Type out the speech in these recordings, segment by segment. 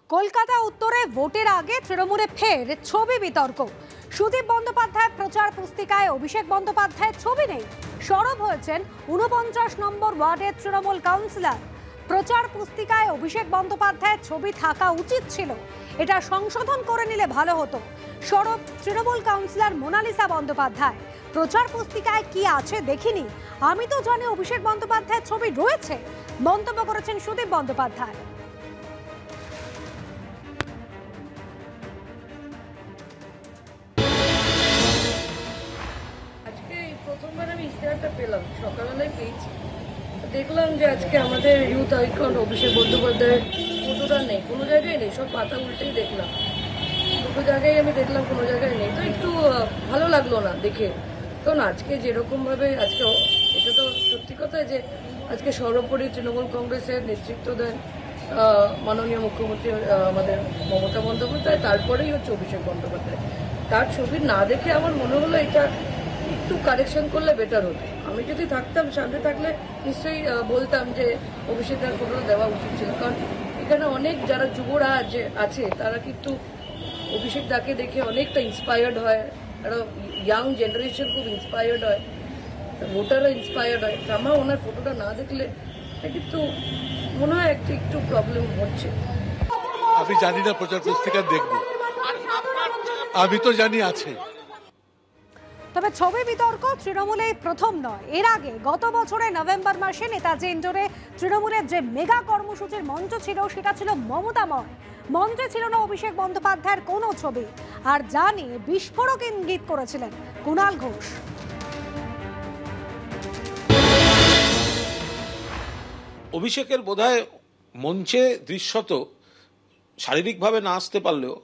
কলকাতা উত্তরে ভোটের আগে তৃণমূলে ফের ছবি বিতর্ক। সুদীপ বন্দ্যোপাধ্যায় প্রচার পুস্তিকায় অভিষেক বন্দ্যোপাধ্যায়ের ছবি নেই। সরব হয়েছেন ৪৯ নম্বর ওয়ার্ডের তৃণমূল কাউন্সিলর। প্রচার পুস্তিকায় অভিষেক বন্দ্যোপাধ্যায়ের ছবি থাকা উচিত ছিল, এটা সংশোধন করে নিলে ভালো হতো। সরব তৃণমূল কাউন্সিলর মোনালিসা বন্দ্যোপাধ্যায়। প্রচার পুস্তিকায় কি আছে দেখিনি, আমি তো জানি অভিষেক বন্দ্যোপাধ্যায়ের ছবি রয়েছে, মন্তব্য করেছেন সুদীপ বন্দ্যোপাধ্যায়। প্রথমবার আমি ইস্তেহারটা পেলাম, সকালবেলায় পেয়েছি, দেখলাম যে আজকে আমাদের ইউথ আইকন অভিষেক বন্দ্যোপাধ্যায়ের ফটোটা নেই, কোনো জায়গায় নেই, সব পাতা উল্টেই দেখলাম, দুটো জায়গায় আমি দেখলাম কোনো জায়গায় নেই। তো একটু ভালো লাগলো না দেখে, কারণ আজকে যেরকমভাবে আজকে এটা তো সত্যি কথা যে আজকে সর্বোপরি তৃণমূল কংগ্রেসের নেতৃত্ব দেন মাননীয় মুখ্যমন্ত্রী আমাদের মমতা বন্দ্যোপাধ্যায়, তারপরেই হচ্ছে অভিষেক বন্দ্যোপাধ্যায়। তার ছবি না দেখে আমার মনে হলো এটা একটু কারেকশন করলে বেটার হতো। আমি যদি থাকতাম, সামনে থাকলে নিশ্চয়ই বলতাম যে অভিষেকের ফটো দেওয়া উচিত ছিল, কারণ এখানে অনেক যারা যুবরা আছে তারা কিন্তু অভিষেক দাকে দেখে অনেকটা ইন্সপায়ার্ড হয়, একটা ইয়াং জেনারেশন খুব ইন্সপায়ার্ড হয়, ভোটাররা ইন্সপায়ার্ড হয়। আমার ওনার ফটোটা না দেখলে কিন্তু মনে হয় একটু প্রবলেম হচ্ছে। আমি জানি না প্রচার পুস্তিকা দেখবো, আমি তো জানি আছে। তবে ছবি বিতর্ক তৃণমূলে প্রথম নয়। এর আগে গত বছরের নভেম্বর মাসে নেতাজি ইন্ডোরে তৃণমূলের যে মেগা কর্মসূচির মঞ্চ ছিল সেটা ছিল মমতাময়। মঞ্চে ছিল না অভিষেক বন্দ্যোপাধ্যায়ের কোনো ছবি, আর যা নিয়ে বিস্ফোরক ইঙ্গিত করেছিলেন কুণাল ঘোষ। অভিষেকের বোধহয় মঞ্চে দৃশ্যত শারীরিকভাবে না আসতে পারলেও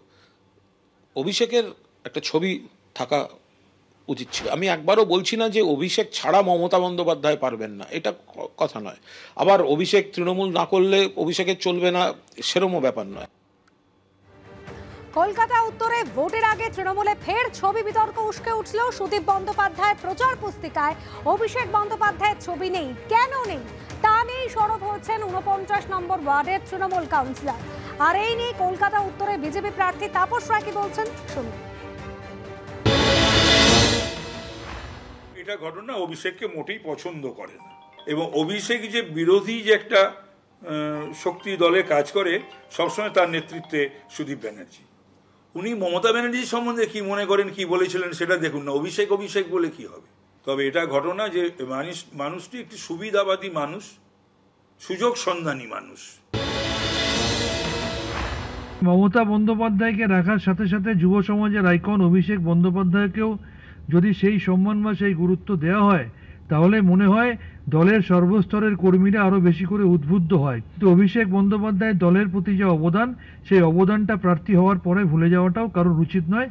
অভিষেকের একটা ছবি থাকা উচিত ছিল। আমি একবারও বলছি না যে অভিষেক ছাড়া মমতা বন্দ্যোপাধ্যায় পারবেন না, এটা কথা নয়। আবার অভিষেক তৃণমূল না করলে অভিষেকের চলবে না, সেরকমও ব্যাপার নয়। কলকাতা উত্তরে ভোটের আগে তৃণমূলে ফের ছবি বিতর্ক উস্কে উঠল। সুদীপ বন্দ্যোপাধ্যায় প্রচার পুস্তিকায় অভিষেক বন্দ্যোপাধ্যায়ের ছবি নেই। কেন নেই তা নিয়ে সরব হয়েছেন ৪৯ নম্বর ওয়ার্ডের তৃণমূল কাউন্সিলর। আর এই নিয়ে কলকাতা উত্তরে বিজেপি প্রার্থী তাপস রায় কি বলছেন শুনুন। এটা ঘটনা অভিষেককে মোটেই পছন্দ করে না, এবং অভিষেক যে বিরোধী যে একটা শক্তি দলে কাজ করে সবসময় তার নেতৃত্বে সুদীপ ব্যানার্জি। উনি মমতা ব্যানার্জি সম্বন্ধে কি মনে করেন, কি বলেছিলেন সেটা দেখুন না, অভিষেক বলে কি হবে। তবে এটা ঘটনা যে মানুষটি একটি সুবিধাবাদী মানুষ, সুযোগ সন্ধানী মানুষ। মমতা বন্দ্যোপাধ্যায়কে রাখার সাথে সাথে যুব সমাজের আইকন অভিষেক বন্দ্যোপাধ্যায়কেও যদি সেই সম্মান বা সেই গুরুত্ব দেওয়া হয়, তাহলে মনে হয় দলের সর্বস্তরের কর্মীরা আরও বেশি করে উদ্বুদ্ধ হয়। কিন্তু অভিষেক বন্দ্যোপাধ্যায় দলের প্রতি যে অবদান, সেই অবদানটা প্রার্থী হওয়ার পরে ভুলে যাওয়াটাও কারোর উচিত নয়।